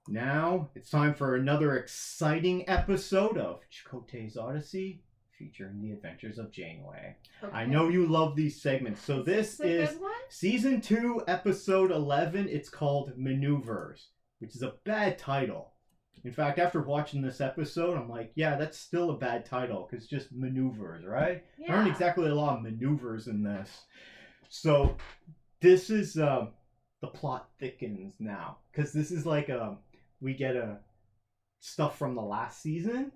Now it's time for another exciting episode of Chakotay's Odyssey, featuring the adventures of Janeway. Okay. I know you love these segments. So this is Season 2, Episode 11. It's called Maneuvers, which is a bad title. In fact, after watching this episode, I'm like, yeah, that's still a bad title, because it's just maneuvers, right? Yeah. There aren't exactly a lot of maneuvers in this. So this is, the plot thickens now, because this is like we get stuff from the last season,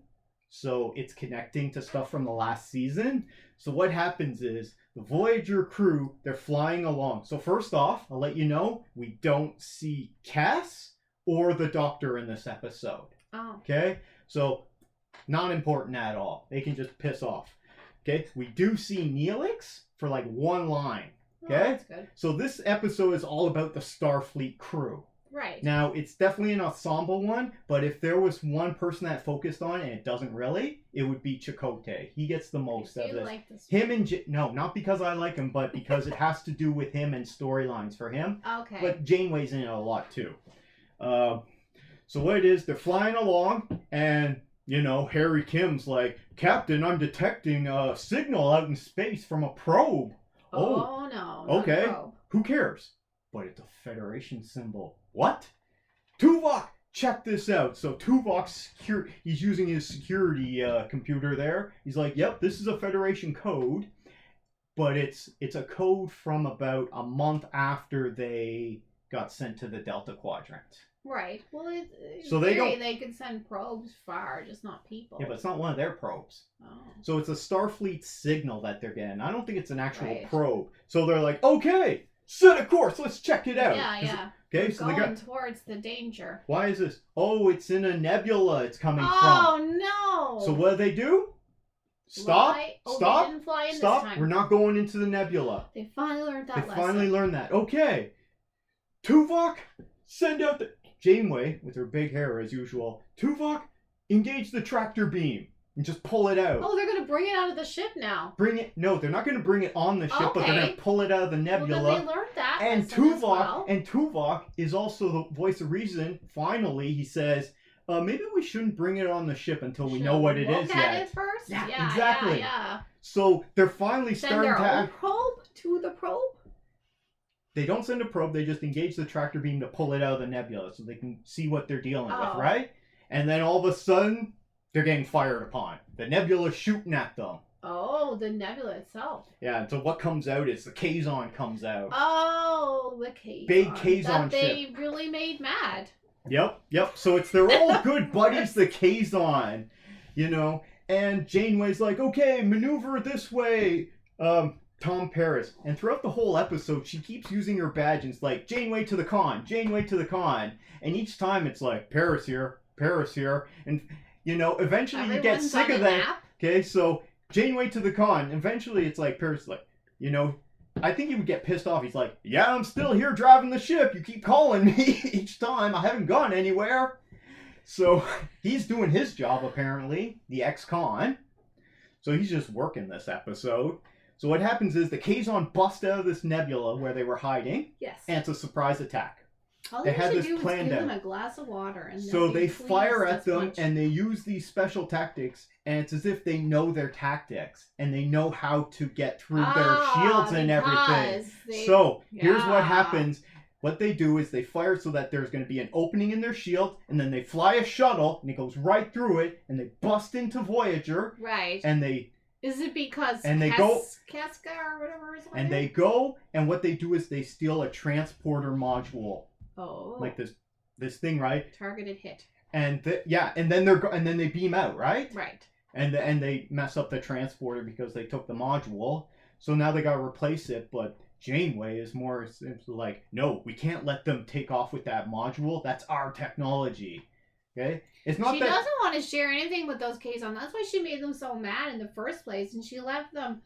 so it's connecting to stuff from the last season. So what happens is the Voyager crew, they're flying along. So first off, I'll let you know, we don't see Cass or the Doctor in this episode. Oh. Okay? So not important at all. They can just piss off. Okay? We do see Neelix for like one line. Okay? Oh, that's good. So this episode is all about the Starfleet crew. Right. Now, it's definitely an ensemble one, but if there was one person that focused on it, and it doesn't really, it would be Chakotay. He gets the most of this. Like this him and no, not because I like him, but because it has to do with him and storylines for him. Okay. But Janeway's in it a lot too. So what it is, they're flying along, and you know, Harry Kim's like, Captain, I'm detecting a signal out in space from a probe. Oh no. Okay. Probe. Who cares? But it's a Federation symbol. What? Tuvok, check this out. So Tuvok's he's using his security computer there. He's like, yep, this is a Federation code, but it's a code from about a month after they got sent to the Delta Quadrant. Right. Well, they could send probes far, just not people. Yeah, but it's not one of their probes. Oh. So it's a Starfleet signal that they're getting. I don't think it's an actual probe. So they're like, okay, set a course. Let's check it out. Yeah. Okay, so they got towards the danger. Why is this? Oh, it's in a nebula. It's coming from. Oh no! So what do? Stop! Stop! They didn't fly in stop! This time. We're not going into the nebula. They finally learned that. Finally learned that. Okay, Tuvok, send out the Janeway with her big hair as usual. Tuvok, engage the tractor beam. And just pull it out. Oh, they're going to bring it out of the ship now. Bring it? No, they're not going to bring it on the ship, but they're going to pull it out of the nebula. Well, then they learned that. And Tuvok is also the voice of reason. Finally, he says, maybe we shouldn't bring it on the ship until we know what it is yet. Look at it first? Yeah, exactly. Yeah. So they're finally starting to... Send their own probe to the probe? They don't send a probe. They just engage the tractor beam to pull it out of the nebula so they can see what they're dealing with, right? And then all of a sudden... they're getting fired upon. The nebula's shooting at them. Oh, the nebula itself. Yeah, and so what comes out is the Kazon comes out. Oh, the Kazon. Big Kazon that they ship. Really made mad. Yep. So it's their old good buddies, the Kazon. You know, and Janeway's like, okay, maneuver this way, Tom Paris. And throughout the whole episode, she keeps using her badge and it's like, Janeway to the con, Janeway to the con. And each time it's like, Paris here. And... you know, eventually you get sick of that. Okay, so Janeway to the con. Eventually it's like, Paris like, you know, I think he would get pissed off. He's like, yeah, I'm still here driving the ship. You keep calling me each time. I haven't gone anywhere. So he's doing his job, apparently, the ex-con. So he's just working this episode. So what happens is the Kazon bust out of this nebula where they were hiding. Yes. And it's a surprise attack. All they had this planned out. Give them a glass of water, and so they fire at them, and they use these special tactics, and it's as if they know their tactics and they know how to get through their shields and everything. So here's what happens. What they do is they fire so that there's going to be an opening in their shield, and then they fly a shuttle, and it goes right through it, and they bust into Voyager. Right. And they... Is it because Casca or whatever is on and they go, and what they do is they steal a transporter module. Oh, like this thing, right? Targeted hit. And and then they beam out, right? Right. And they mess up the transporter because they took the module. So now they gotta replace it. But Janeway is more like, no, we can't let them take off with that module. That's our technology. Okay. It's not. She doesn't want to share anything with those Kazon. That's why she made them so mad in the first place, and she left them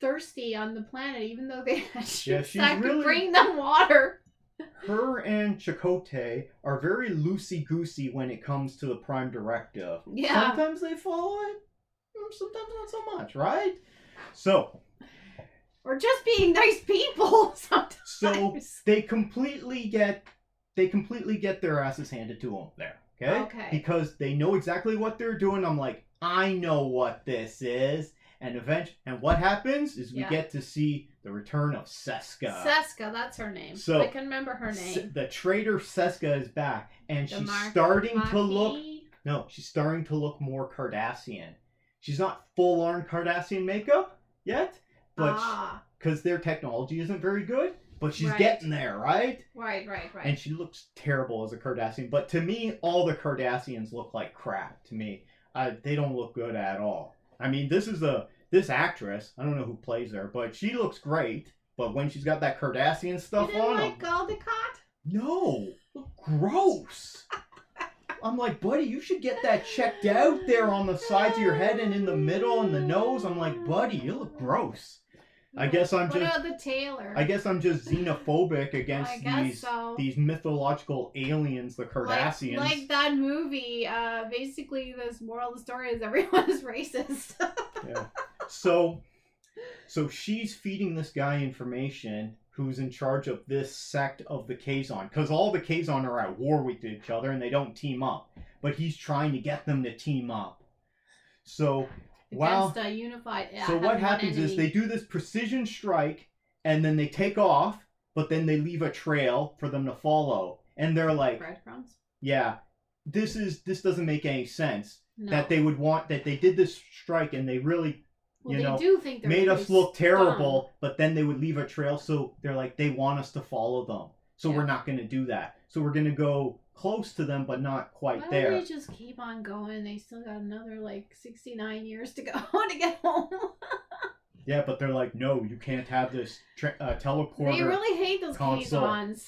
thirsty on the planet, even though they had ships that could bring them water. Her and Chakotay are very loosey-goosey when it comes to the Prime Directive. Yeah. Sometimes they follow it, sometimes not so much, right? So. Or just being nice people sometimes. So they completely get they completely get their asses handed to them there. Okay? Because they know exactly what they're doing. I'm like, I know what this is. And what happens is we get to see the return of Seska. Seska, that's her name. So I can remember her name. The traitor Seska is back, and she's starting to look. No, she's starting to look more Cardassian. She's not full-on Cardassian makeup yet, but because their technology isn't very good. But she's getting there, right? Right. And she looks terrible as a Cardassian. But to me, all the Cardassians look like crap. To me, they don't look good at all. I mean, this actress, I don't know who plays her, but she looks great. But when she's got that Cardassian stuff you didn't on... like Caldecott? No! Gross! I'm like, buddy, you should get that checked out there on the sides of your head and in the middle and the nose. I'm like, buddy, you look gross. I guess I'm just... What about the tailor? I guess I'm just xenophobic against these mythological aliens, the Cardassians. Like that movie, basically this moral of the story is everyone is racist. Yeah. So she's feeding this guy information who's in charge of this sect of the Kazon. Because all the Kazon are at war with each other and they don't team up. But he's trying to get them to team up. So... Against a unified... So what happens is they do this precision strike, and then they take off, but then they leave a trail for them to follow. And they're like... Breadcrumbs? Yeah. This doesn't make any sense. No. That they would want... That they did this strike, and they really... Well, they do think they're made us look terrible, but then they would leave a trail, so they're like, they want us to follow them. So we're not going to do that. So we're going to go close to them, but not quite there. Why don't they just keep on going? They still got another, 69 years to go to get home. Yeah, but they're like, no, you can't have this teleporter. They really hate those Kazons.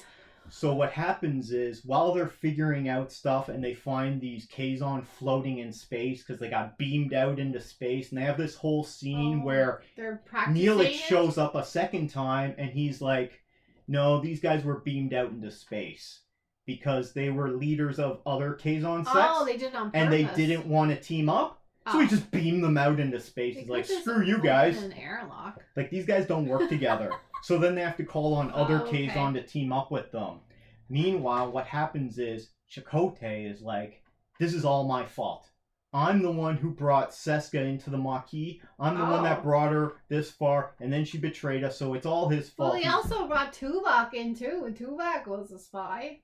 So what happens is, while they're figuring out stuff and they find these Kazon floating in space because they got beamed out into space, and they have this whole scene where Neelix shows up a second time and he's like, no, these guys were beamed out into space because they were leaders of other Kazon sects. Oh, they did it on purpose. And they didn't want to team up. So he just beamed them out into space. He's like, screw you guys. An airlock. Like, these guys don't work together. So then they have to call on other Kazon to team up with them. Meanwhile, what happens is Chakotay is like, this is all my fault. I'm the one who brought Seska into the Maquis. I'm the one that brought her this far, and then she betrayed us, so it's all his fault. Well, he also brought Tuvok in, too, and Tuvok was a spy.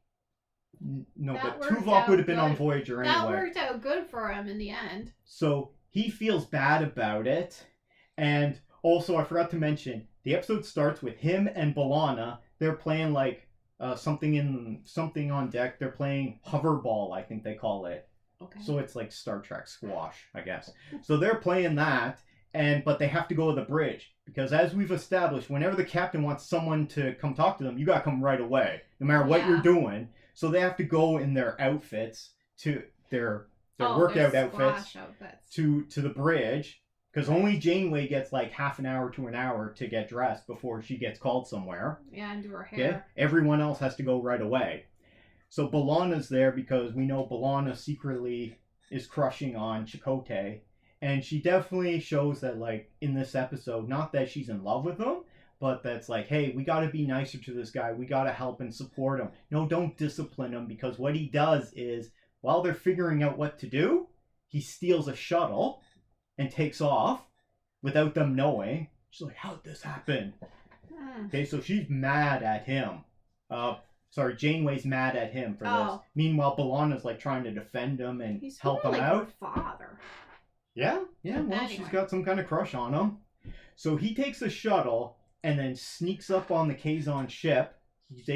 No, but Tuvok would have been on Voyager anyway. That worked out good for him in the end. So he feels bad about it, and also I forgot to mention, the episode starts with him and B'Elanna. They're playing something on deck. They're playing hoverball, I think they call it. Okay. So it's like Star Trek squash, I guess. So they're playing that, but they have to go to the bridge. Because as we've established, whenever the captain wants someone to come talk to them, you gotta come right away, no matter what you're doing. So they have to go in their outfits, to their workout outfits, to the bridge. Because only Janeway gets half an hour to an hour to get dressed before she gets called somewhere. Yeah, and do her hair. Okay? Everyone else has to go right away. So B'Elanna's there because we know B'Elanna secretly is crushing on Chakotay. And she definitely shows that, in this episode, not that she's in love with him, but that's hey, we gotta be nicer to this guy. We gotta help and support him. No, don't discipline him, because what he does is, while they're figuring out what to do, he steals a shuttle and takes off without them knowing. She's like, how did this happen? Okay, so she's mad at him. Janeway's mad at him for this. Meanwhile, B'Elanna's trying to defend him and help him out. Her father. Yeah. Well, she's got some kind of crush on him. So he takes a shuttle and then sneaks up on the Kazon ship. He's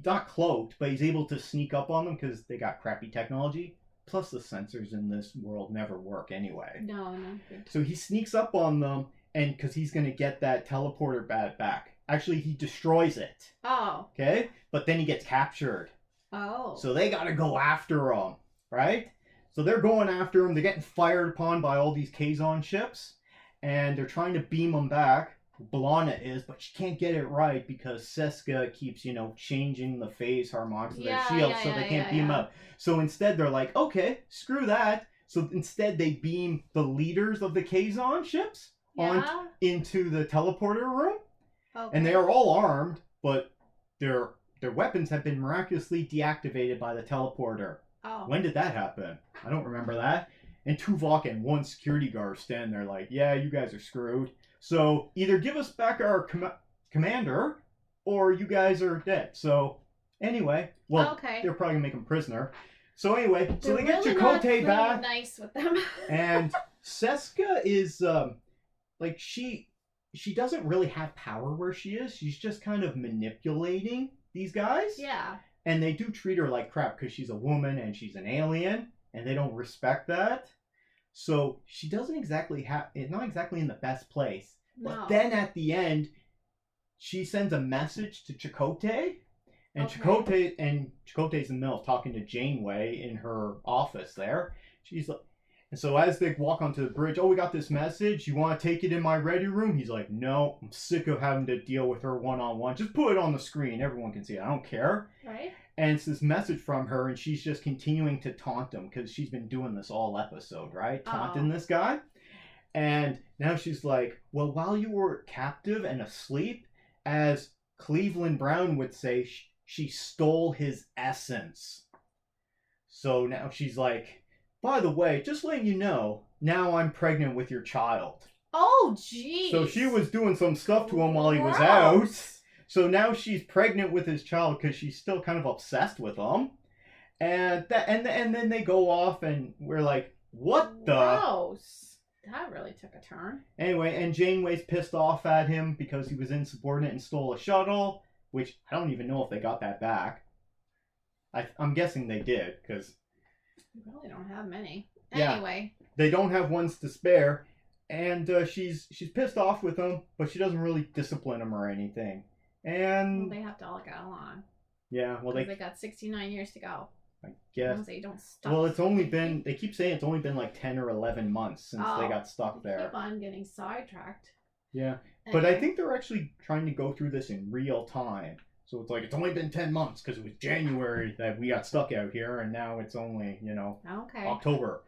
not cloaked, but he's able to sneak up on them because they got crappy technology. Plus, the sensors in this world never work anyway. No. Good. So he sneaks up on them, and because he's going to get that teleporter back. Actually, he destroys it. Oh. Okay? But then he gets captured. Oh. So they got to go after him, right? So they're going after him. They're getting fired upon by all these Kazon ships, and they're trying to beam him back. B'Elanna is, but she can't get it right because Seska keeps, changing the phase harmonics of their shields so they can't beam up. So instead they're like, okay, screw that. So instead they beam the leaders of the Kazon ships into the teleporter room. Okay. And they are all armed, but they're their weapons have been miraculously deactivated by the teleporter. Oh. When did that happen? I don't remember that. And Tuvok and one security guard stand there like, yeah, you guys are screwed. So either give us back our commander, or you guys are dead. So anyway, well, they're probably gonna make him prisoner. So anyway, so they get Chakotay back. Nice with them. And Seska is like she doesn't really have power where she is. She's just kind of manipulating these guys. Yeah. And they do treat her like crap because she's a woman and she's an alien, and they don't respect that. So she doesn't exactly is not exactly in the best place. No. But then at the end, she sends a message to Chakotay, and Chakotay's in the middle of talking to Janeway in her office there. She's like, and so as they walk onto the bridge, we got this message. You want to take it in my ready room? He's like, no, I'm sick of having to deal with her one-on-one. Just put it on the screen. Everyone can see it. I don't care. Right. And it's this message from her, and she's just continuing to taunt him because she's been doing this all episode, right? Taunting this guy. And now she's like, well, while you were captive and asleep, as Cleveland Brown would say, she stole his essence. So now she's like, by the way, just letting you know, now I'm pregnant with your child. Oh, jeez. So she was doing some stuff to him while he was out. So now she's pregnant with his child because she's still kind of obsessed with him. And then they go off and we're like, what the? Gross. That really took a turn. Anyway, and Janeway's pissed off at him because he was insubordinate and stole a shuttle, which I don't even know if they got that back. I'm guessing they did because... We really don't have many. Yeah, anyway. They don't have ones to spare. And she's pissed off with him, but she doesn't really discipline him or anything. And well, they have to all get along. Yeah, well they got 69 years to go. I guess. They don't stop. Well, it's only been, they keep saying it's only been like 10 or 11 months since they got stuck there. Keep on getting sidetracked. Yeah. Anyway. But I think they're actually trying to go through this in real time. So it's like, it's only been 10 months because it was January that we got stuck out here, and now it's only, October.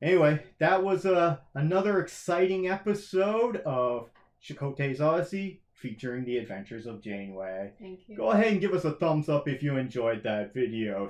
Anyway, that was another exciting episode of Chakotay's Odyssey, featuring the adventures of Janeway. Thank you. Go ahead and give us a thumbs up if you enjoyed that video.